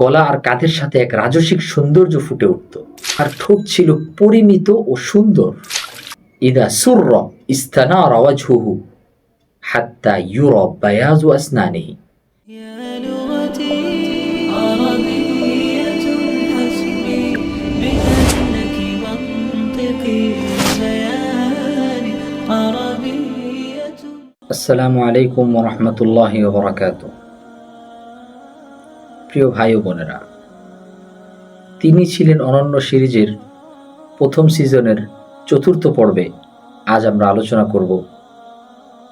গলা আর কাঁধের সাথে এক রাজসিক সৌন্দর্য ফুটে উঠত। আর ঠোঁট ছিল পরিমিত ও সুন্দর। ইদা সুরর ইস্তানারা ওয়াজহুহু হাত্তা ইউরা বায়াজু আসনানিহি। يا لغتي عربية حسبي بأنك منطقي بياني عربية. আসসালামু আলাইকুম ওয়া রাহমাতুল্লাহি ওয়া বারাকাতুহু। প্রিয় ভাই ও বোনেরা, তিনি ছিলেন অনন্য সিরিজের প্রথম সিজনের চতুর্থ পর্বে আজ আমরা আলোচনা করব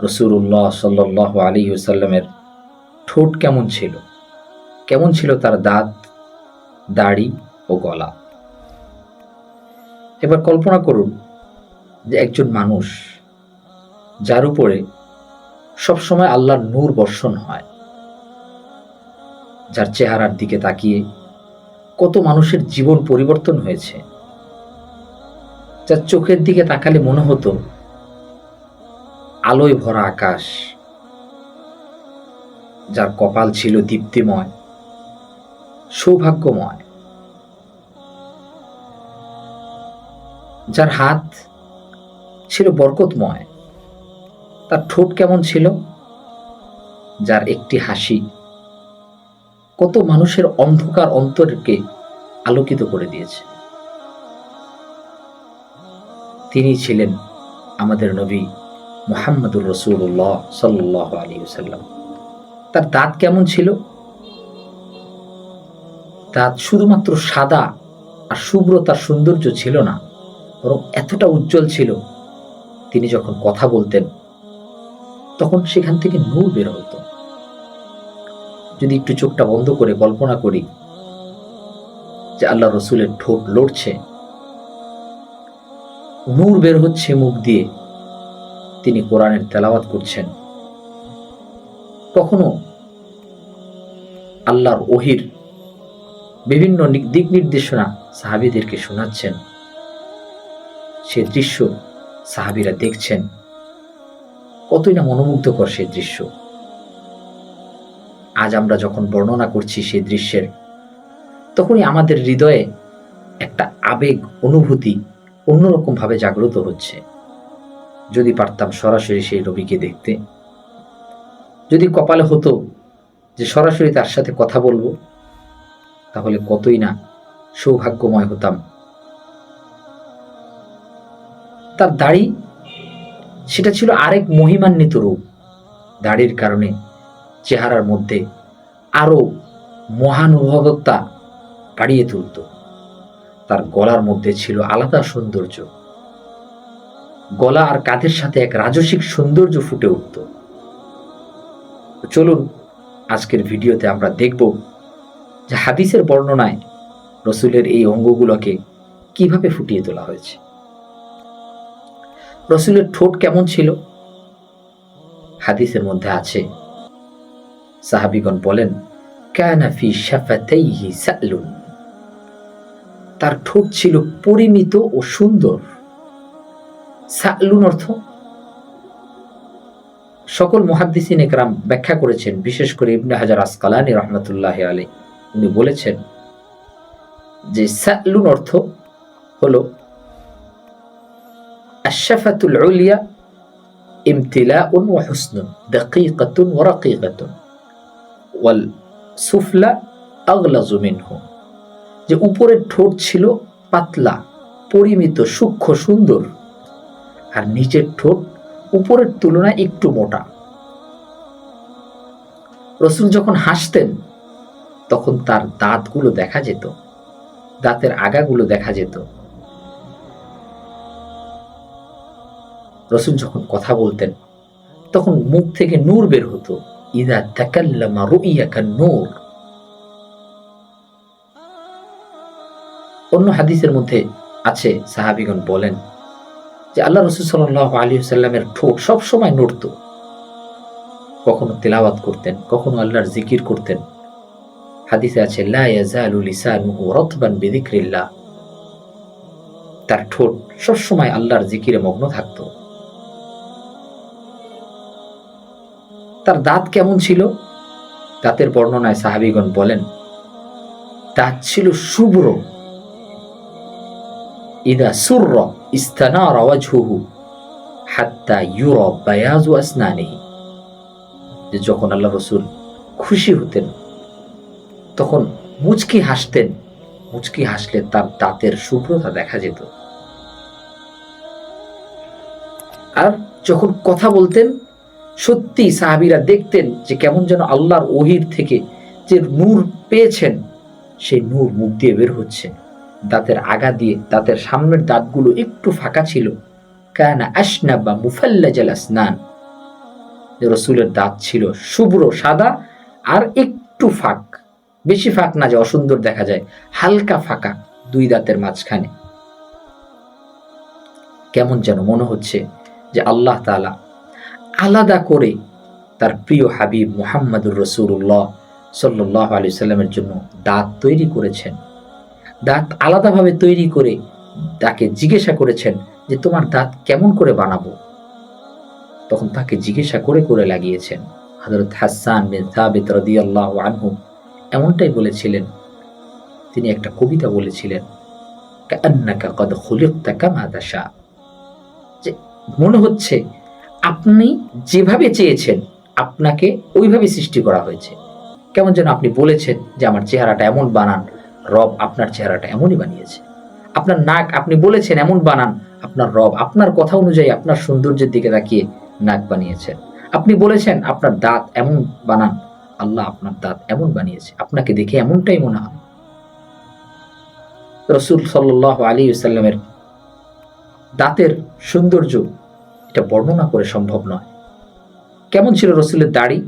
রাসূলুল্লাহ সাল্লাল্লাহু আলাইহি ওয়াসাল্লামের ঠোঁট কেমন ছিল, কেমন ছিল তার দাঁত, দাড়ি ও গলা। এবার কল্পনা করুন যে একজন মানুষ যার উপরে সবসময় আল্লাহর নূর বর্ষণ হয়, যার চেহারার দিকে তাকিয়ে কত মানুষের জীবন পরিবর্তন হয়েছে, যার চোখের দিকে তাকালে মনে হতো আলোয় ভরা আকাশ, যার কপাল ছিল দীপ্তিময়, সৌভাগ্যময়, যার হাত ছিল বরকতময়। তার ঠোঁট কেমন ছিল, যার একটি হাসি কত মানুষের অন্ধকার অন্তরকে আলোকিত করে দিয়েছে। তিনি ছিলেন আমাদের নবী মুহাম্মদুর রাসূলুল্লাহ সাল্লাল্লাহু আলাইহি ওয়াসাল্লাম। তার দাঁত কেমন ছিল? দাঁত শুধুমাত্র সাদা আর শুভ্র তার সৌন্দর্য ছিল না, বরং এতটা উজ্জ্বল ছিল, তিনি যখন কথা বলতেন তখন সেখান থেকে নূর বের হতো। যদি একটু চোখটা বন্ধ করে কল্পনা করি যে আল্লাহ রসুলের ঠোঁট লড়ছে, নূর বের হচ্ছে মুখ দিয়ে, তিনি কোরআনের তেলাওয়াত করছেন, কখনো আল্লাহর ওহির বিভিন্ন দিক নির্দেশনা সাহাবীদেরকে শোনাচ্ছেন, সে দৃশ্য সাহাবীরা দেখছেন, কতই না মনোমুগ্ধকর সেই দৃশ্য। আজ আমরা যখন বর্ণনা করছি সেই দৃশ্যের, তখনই আমাদের হৃদয়ে একটা আবেগ, অনুভূতি অন্যরকম ভাবে জাগ্রত হচ্ছে। যদি পারতাম সরাসরি সেই নবীকে দেখতে, যদি কপালে হতো যে সরাসরি তার সাথে কথা বলবো, তাহলে কতই না সৌভাগ্যময় হতাম। তার দাড়ি, সেটা ছিল আরেক মহিমান্বিত রূপ। দাড়ির কারণে চেহারার মধ্যে আরো মহানুভবতা বাড়িয়ে তুলত। তার গলার মধ্যে ছিল আলাদা সৌন্দর্য। গলা আর কাঁধের সাথে এক রাজসিক সৌন্দর্য ফুটে উঠত। চলুন আজকের ভিডিওতে আমরা দেখব যে হাদিসের বর্ণনায় রসুলের এই অঙ্গগুলোকে কিভাবে ফুটিয়ে তোলা হয়েছে। রসুলের ঠোঁট কেমন ছিল? হাদিসের মধ্যে আছে, সাহাবীগণ বলেন, কানা ফি শাফাতাইহি সালুন, তার ঠোঁট ছিল পরিমিত ও সুন্দর। সালুন অর্থ সকল মুহাদ্দিসিন ইকরাম ব্যাখ্যা করেছেন, বিশেষ করে ইবনে হাজার আসকালানী রাহমাতুল্লাহি আলাইহি, উনি বলেছেন যে সালুন অর্থ হলো আশ-শাফাতুল উলিয়া ইমতিলাউন ওয়া হুসনুন দাকীকাতুন ওয়া রাকীকাতুন ওয়াল সুফলা আগলাযু মিনহু, যে উপরের ঠোঁট ছিল পাতলা, পরিমিত, সূক্ষ্ম, সুন্দর, আর নিচের ঠোঁট উপরের তুলনায় একটু মোটা। রসুল যখন হাসতেন তখন তার দাঁতগুলো দেখা যেত, দাঁতের আগাগুলো দেখা যেত। রসুল যখন কথা বলতেন তখন মুখ থেকে নূর বের হতো। ইদা তাকাল্লামা রুইয়া কান-নূর। অন্য হাদিসের মধ্যে আছে, সাহাবীগণ বলেন যে আল্লাহ রাসূল সাল্লাল্লাহু আলাইহি ওয়াসাল্লামের ঠোঁট সব সময় নড়ত। কখনো তেলাওয়াত করতেন, কখনো আল্লাহর জিকির করতেন। হাদিসে আছে, লা ইয়াজালু লিসানুহু রাতবান বিযিকরিল্লাহ, তার ঠোঁট সব সময় আল্লাহর জিকিরে মগ্ন থাকত। তার দাঁত কেমন ছিল? দাঁতের বর্ণনায় সাহাবীগণ বলেন, দাঁত ছিল শুভ্র, ইদা সুররা ইস্তানারা ওয়াজহুহু হাত্তা ইউরা বায়াজু আসনানিহি, যে যখন আল্লাহ রসুল খুশি হতেন তখন মুচকি হাসতেন, মুচকি হাসলে তার দাঁতের শুভ্রতা দেখা যেত। আর যখন কথা বলতেন সত্যি সাহাবীরা দেখতেন যে কেমন যেন আল্লাহর ওহীর থেকে যে নূর পেয়েছেন সেই নূর মুখ দিয়ে বের হচ্ছে। দাঁতের আগা দিয়ে, দাঁতের সামনের দাঁতগুলো একটু ফাঁকা ছিল। কানা আশনাবা মুফাল্লাজাল আসনান, যে রসুলের দাঁত ছিল শুভ্র সাদা আর একটু ফাঁক, বেশি ফাঁক না যে অসুন্দর দেখা যায়, হালকা ফাঁকা দুই দাঁতের মাঝখানে। কেমন যেন মনে হচ্ছে যে আল্লাহ তাআলা আলাদা করে তার প্রিয় হাবিব মুহাম্মদুর রাসূলুল্লাহ সাল্লাল্লাহু আলাইহি সাল্লামের জন্য দাঁত তৈরি করেছেন। দাঁত আলাদাভাবে তৈরি করে তাকে জিজ্ঞাসা করেছেন যে তোমার দাঁত কেমন করে বানাবো। তখন তাকে জিজ্ঞাসা করে করে লাগিয়েছেন। হযরত হাসান বিন সাবিত রাদিয়াল্লাহু আনহু এমনটাই বলেছিলেন। তিনি একটা কবিতা বলেছিলেন, কাআন্নাকা কদ খুলিকতা কামা তাশা, যে মনে হচ্ছে আপনি যেভাবে চেয়েছেন আপনাকে ওইভাবে সৃষ্টি করা হয়েছে। কেমন যেন আপনি বলেছেন যে আমার চেহারাটা এমন বানান, রব আপনার চেহারাটা এমনই বানিয়েছে। আপনার নাক আপনি বলেছেন এমন বানান, আপনার রব আপনার কথা অনুযায়ী আপনার সৌন্দর্যের দিকে তাকিয়ে নাক বানিয়েছেন। আপনি বলেছেন আপনার দাঁত এমন বানান, আল্লাহ আপনার দাঁত এমন বানিয়েছে, আপনাকে দেখে এমনটাই মনে হয়। রাসূল সাল্লাল্লাহু আলাইহি ওয়াসাল্লামের দাঁতের সৌন্দর্য এটা বর্ণনা করে সম্ভব নয়। কেমন ছিল রসুলের দাড়ি?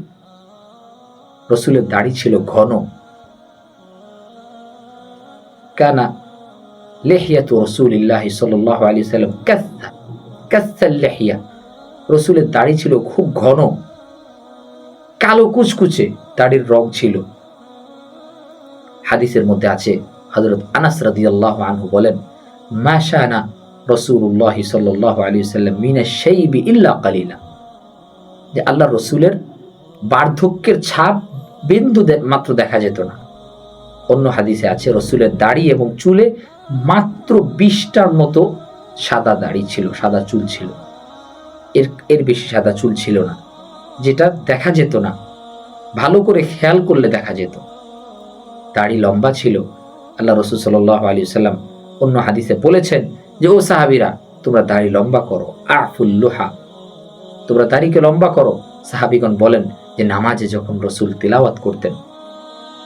রসুলের দাড়ি ছিল ঘন। কানা লিহিয়াতু রাসূলিল্লাহি সাল্লাল্লাহু আলাইহি ওয়াসাল্লাম কাসাল লিহিয়া, রসুলের দাড়ি ছিল খুব ঘন, কালো কুচকুচে দাড়ির রং ছিল। হাদিসের মধ্যে আছে, হযরত আনাস রাদিয়াল্লাহু আনহু বলেন, মা শানা রাসূলুল্লাহ সাল্লাল্লাহু আলাইহি ওয়াসাল্লাম মিনাশ শাইবি ইল্লা কালিলা, যে আল্লাহ রসুলের বার্ধক্যের ছাপ বিন্দু মাত্র দেখা যেত না। অন্য হাদিসে আছে রসুলের দাড়ি এবং চুলে মাত্র 20টার মতো সাদা দাড়ি ছিল, সাদা চুল ছিল, এর বেশি সাদা চুল ছিল না, যেটা দেখা যেত না, ভালো করে খেয়াল করলে দেখা যেত। দাড়ি লম্বা ছিল। আল্লাহ রসুল সাল্লাল্লাহু আলাইহি ওয়াসাল্লাম অন্য হাদিসে বলেছেন যে ও সাহাবীরা তোমরা দাড়ি লম্বা করো, আফুল লুহা, তোমরা দাড়িকে লম্বা করো। সাহাবীগণ বলেন যে নামাজে যখন রসুল তিলাওয়াত করতেন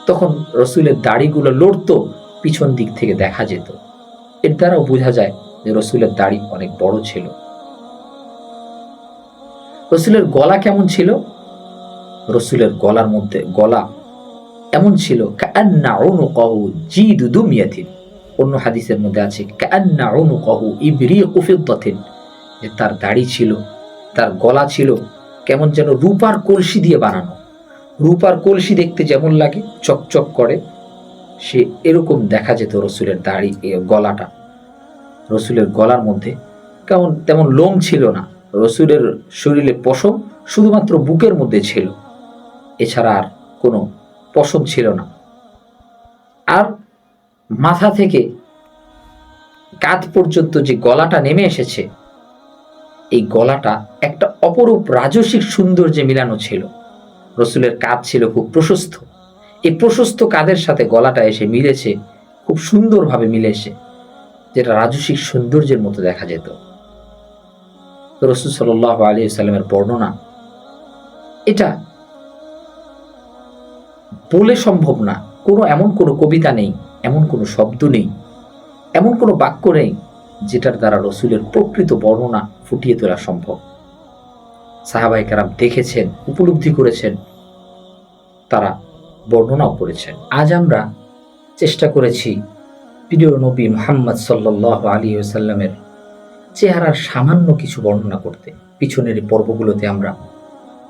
তখন রসুলের দাড়িগুলো লড়তো, পিছন দিক থেকে দেখা যেত। এর দ্বারাও বোঝা যায় যে রসুলের দাড়ি অনেক বড় ছিল। রসুলের গলা কেমন ছিল? রসুলের গলার মধ্যে গলা এমন ছিল কাআন্না উনুকাহু জিদু দুমিয়াতিন, অন্য হাদিসের মধ্যে আছে কাআন্না উনুকাহু ইবরিকু ফিদ্দাতিন, যে তার দাড়ি ছিল, তার গলা ছিল কেমন যেন রূপার কলসি দিয়ে বানানো। রূপার কলসি দেখতে যেমন লাগে, চকচক করে, সে এরকম দেখা যেত রসুলের দাড়ি, গলাটা। রসুলের গলার মধ্যে কেমন তেমন লোম ছিল না। রসুলের শরীরে পশম শুধুমাত্র বুকের মধ্যে ছিল, এছাড়া আর কোনো পশম ছিল না। আর মাথা থেকে কাঁধ পর্যন্ত যে গলাটা নেমে এসেছে, এই গলাটা একটা অপরূপ রাজসিক সৌন্দর্যে মিলানো ছিল। রসুলের কাঁধ ছিল খুব প্রশস্ত, এই প্রশস্ত কাঁধের সাথে গলাটা এসে মিলেছে, খুব সুন্দরভাবে মিলেছে, যেটা রাজসিক সৌন্দর্যের মতো দেখা যেত। রাসূল সাল্লাল্লাহু আলাইহি ওয়াসাল্লামের বর্ণনা এটা বলে সম্ভব না। এমন কোনো কবিতা নেই, এমন কোনো শব্দ নেই, এমন কোনো বাক্য নেই যেটার দ্বারা রসুলের প্রকৃত বর্ণনা ফুটিয়ে তোলা সম্ভব। সাহাবায়ে কেরাম দেখেছেন, উপলব্ধি করেছেন, তারা বর্ণনাও করেছেন। আজ আমরা চেষ্টা করেছি প্রিয় নবী মুহাম্মদ সাল্লাল্লাহু আলাইহি ওয়াসাল্লামের চেহারার সামান্য কিছু বর্ণনা করতে। পিছনের পর্বগুলোতে আমরা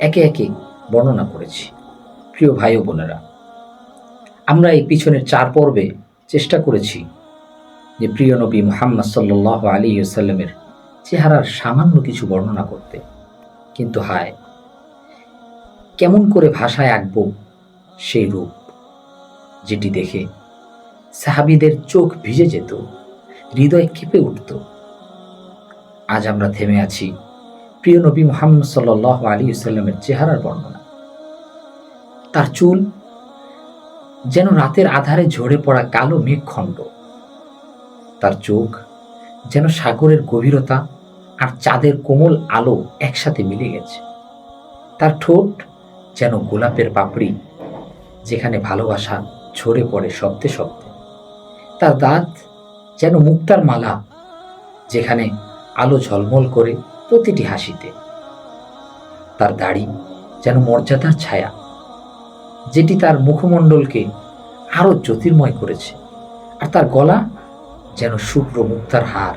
একে একে বর্ণনা করেছি। প্রিয় ভাই ও বোনেরা, আমরা এই পিছনের 4 পর্বে চেষ্টা করেছি যে প্রিয় নবী মুহাম্মদ সাল্লাল্লাহু আলাইহি ওয়াসাল্লামের চেহারার সামান্য কিছু বর্ণনা করতে, কিন্তু হায়, কেমন করে ভাষায় আঁকবো সেই রূপ যেটি দেখে সাহাবীদের চোখ ভিজে যেত, হৃদয় কেঁপে উঠত। আজ আমরা থেমে আছি প্রিয় নবী মুহাম্মদ সাল্লাল্লাহু আলাইহি ওয়াসাল্লামের চেহারার বর্ণনা। তার চুল যেন রাতের আধারে ঝরে পড়া কালো মেঘখণ্ড, তার চোখ যেন সাগরের গভীরতা আর চাঁদের কোমল আলো একসাথে মিলে গেছে। তার ঠোঁট যেন গোলাপের পাপড়ি, যেখানে ভালোবাসা ঝরে পড়ে শব্দে শব্দে। তার দাঁত যেন মুক্তার মালা, যেখানে আলো ঝলমল করে প্রতিটি হাসিতে। তার দাড়ি যেন মর্যাদার ছায়া, যেটি তার মুখমণ্ডলকে আরো জ্যোতির্ময় করেছে। আর তার গলা যেন শুভ্র মুক্তার হার,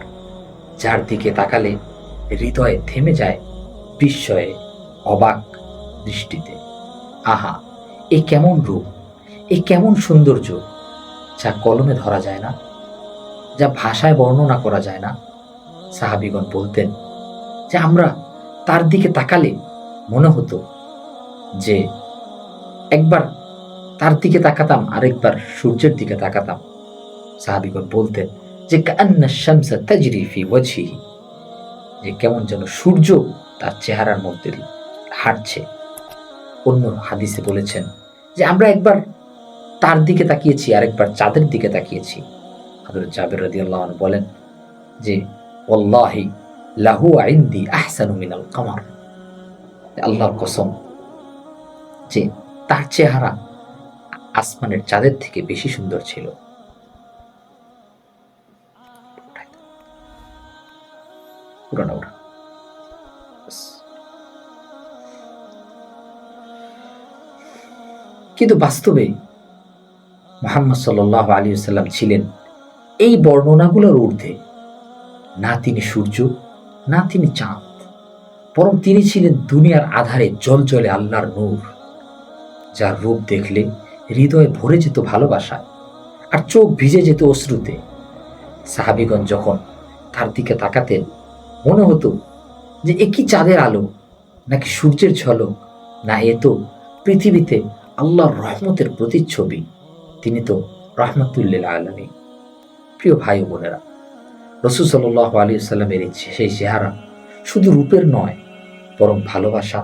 যার দিকে তাকালে হৃদয়ে থেমে যায় বিস্ময়ে, অবাক দৃষ্টিতে। আহা, এ কেমন রূপ, এ কেমন সৌন্দর্য, যা কলমে ধরা যায় না, যা ভাষায় বর্ণনা করা যায় না। সাহাবীগণ বলতেন যে আমরা তার দিকে তাকালে মনে হতো যে একবার তার দিকে তাকাতাম, আরেকবার সূর্যের দিকে তাকাতাম। সাহাবীগণ বলতেন যে কান্না শামসা তাজরি ফি ওয়াজহিহি, যে কেমন যেন সূর্য তার চেহারার মধ্যে হাঁটছে। অন্য হাদিসে বলেছেন যে আমরা একবার তার দিকে তাকিয়েছি, আরেকবার চাঁদের দিকে তাকিয়েছি। হযরত জাবের রাদিয়াল্লাহু আনহু বলেন যে ওয়াল্লাহি লাহু ইনদি আহসানু মিনাল কমার, আল্লাহর কসম যে তার চেহারা আসমানের চাঁদের থেকে বেশি সুন্দর ছিল। কিন্তু বাস্তবে মুহাম্মদ সাল্লাল্লাহু আলাইহি ওয়াসাল্লাম ছিলেন এই বর্ণনাগুলোর ঊর্ধ্বে। না তিনি সূর্য, না তিনি চাঁদ, বরং তিনি ছিলেন দুনিয়ার আধারে জ্বলজ্বলে আল্লাহর নূর, যার রূপ দেখলে হৃদয়ে ভরে যেত ভালোবাসায় আর চোখ ভিজে যেত অশ্রুতে। সাহাবীগণ যখন তার দিকে তাকাতেন মনে হতো যে এ কি চাঁদের আলো, নাকি সূর্যের ঝলক, না এ তো পৃথিবীতে আল্লাহর রহমতের প্রতিচ্ছবি। তিনি তো রাহমাতুল্লিল আলামিন। প্রিয় ভাই ও বোনেরা, রাসূল সাল্লাল্লাহু আলাইহি ওয়াসাল্লামের সেই চেহারা শুধু রূপের নয়, বরং ভালোবাসা,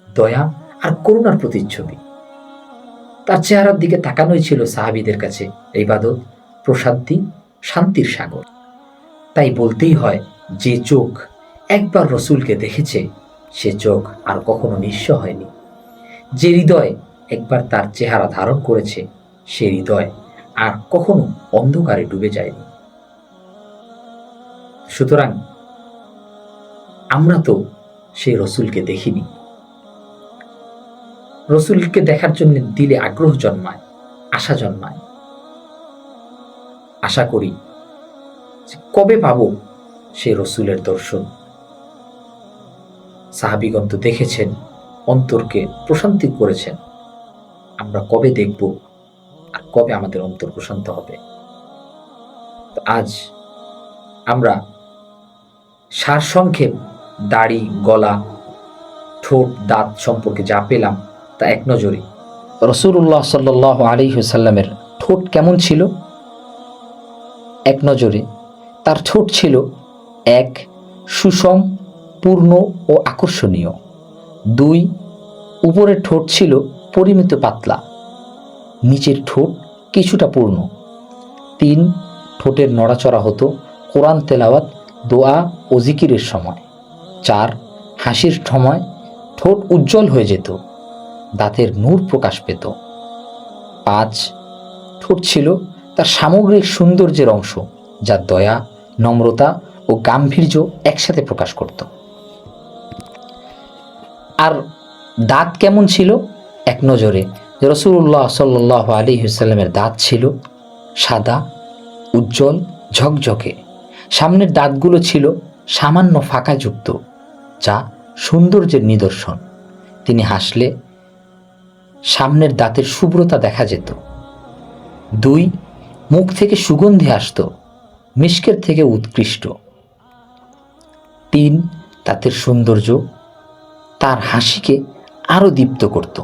দয়া আর করুণার প্রতিচ্ছবি। তার চেহারার দিকে তাকানোই ছিল সাহাবীদের কাছে ইবাদত, প্রশান্তি, শান্তির সাগর। তাই বলতেই হয়, যে চোখ একবার রসূলকে দেখেছে সে চোখ আর কখনো নিঃস্ব হয়নি। যে হৃদয় একবার তার চেহারা ধারণ করেছে সে হৃদয় আর কখনো অন্ধকারে ডুবে যায়নি। সুতরাং আমরা তো সেই রসূলকে দেখিনি। রসূলকে দেখার জন্য দিলে আগ্রহ জন্মায়, আশা জন্মায়। আশা করি কবে পাবো সেই রসূলের দর্শন। সাহাবীগণ তো দেখেছেন, অন্তরকে প্রশান্তি করেছেন। আমরা কবে দেখব আর কবে আমাদের অন্তর প্রশান্ত হবে? আজ আমরা সারসংক্ষেপ দাড়ি, গলা, ঠোঁট, দাঁত সম্পর্কে যা পেলাম তা এক নজরে। রাসূলুল্লাহ সাল্লাল্লাহু আলাইহি ওয়াসাল্লামের ঠোঁট কেমন ছিল? এক নজরে তার ঠোঁট ছিল 1 সুষম, পূর্ণ ও আকর্ষণীয়। 2 উপরের ঠোঁট ছিল পরিমিত পাতলা, নিচের ঠোঁট কিছুটা পূর্ণ। 3 ঠোঁটের নড়াচড়া হতো কোরআন তেলাওয়াত, দোয়া ও জিকিরের সময়। 4 হাসির সময় ঠোঁট উজ্জ্বল হয়ে যেত, দাঁতের নূর প্রকাশ পেত। 5 ঠোঁট ছিল তার সামগ্রিক সৌন্দর্যের অংশ, যা দয়া, নম্রতা ও গাম্ভীর্য একসাথে প্রকাশ করত। আর দাঁত কেমন ছিল? এক নজরে রাসূলুল্লাহ সাল্লাল্লাহু আলাইহি ওয়াসাল্লামের দাঁত ছিল সাদা, উজ্জ্বল, ঝকঝকে। সামনের দাঁতগুলো ছিল সামান্য ফাঁকাযুক্ত, যা সৌন্দর্যের নিদর্শন। তিনি হাসলে সামনের দাঁতের শুভ্রতা দেখা যেত। 2 মুখ থেকে সুগন্ধি আসত, মিশকের থেকে উৎকৃষ্ট। 3 দাঁতের সৌন্দর্য তার হাসিকে আরো দীপ্ত করত।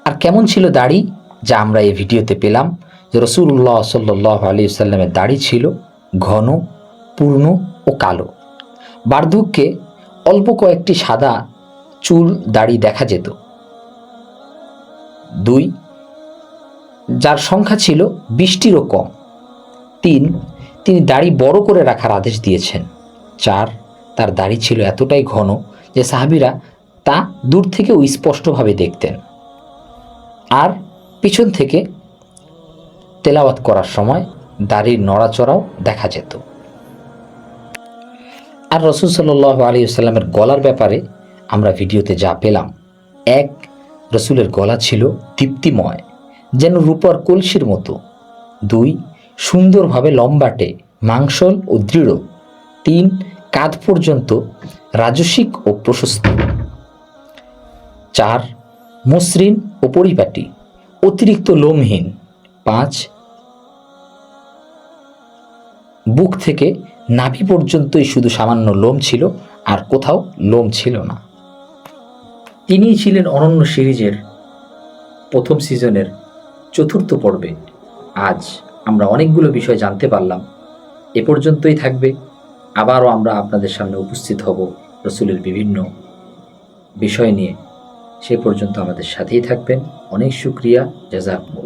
আর কেমন ছিল দাড়ি? যা আমরা এই ভিডিওতে পেলাম যে রাসূলুল্লাহ সাল্লাল্লাহু আলাইহি ওয়াসাল্লামের দাড়ি ছিল ঘন, পূর্ণ ও কালো। বার্ধক্যে অল্প কয়েকটি সাদা চুল দাড়ি দেখা যেত। 2, যার সংখ্যা ছিল 20টিরও কম। 3, তিনি দাড়ি বড় করে রাখার আদেশ দিয়েছেন। 4, তার দাড়ি ছিল এতটাই ঘন যে সাহাবীরা তা দূর থেকেও স্পষ্টভাবে দেখতেন। আর পিছন থেকে তেলাওয়াত করার সময় দাড়ির নড়াচড়াও দেখা যেত। আর রাসূল সাল্লাল্লাহু আলাইহি ওয়াসাল্লামের গলার ব্যাপারে আমরা ভিডিওতে যা পেলাম, 1, রাসূলের গলা ছিল দীপ্তিময়, যেন রূপার কলসির মতো। 2, সুন্দরভাবে লম্বাটে, মাংসল ও দৃঢ়। 3, কাঁধ পর্যন্ত রাজসিক ও প্রশস্ত। 4, মসৃণ ও পরিপাটি, অতিরিক্ত লোমহীন। 5, বুক থেকে নাভি পর্যন্তই শুধু সামান্য লোম ছিল, আর কোথাও লোম ছিল না। তিনিই ছিলেন অনন্য সিরিজের প্রথম সিজনের 4র্থ পর্বে। আজ আমরা অনেকগুলো বিষয় জানতে পারলাম। এ পর্যন্তই থাকবে। আবারও আমরা আপনাদের সামনে উপস্থিত হব রাসূলের বিভিন্ন বিষয় নিয়ে। সে পর্যন্ত আমাদের সাথেই থাকবেন। অনেক শুকরিয়া। জাযাকুমুল্লাহ।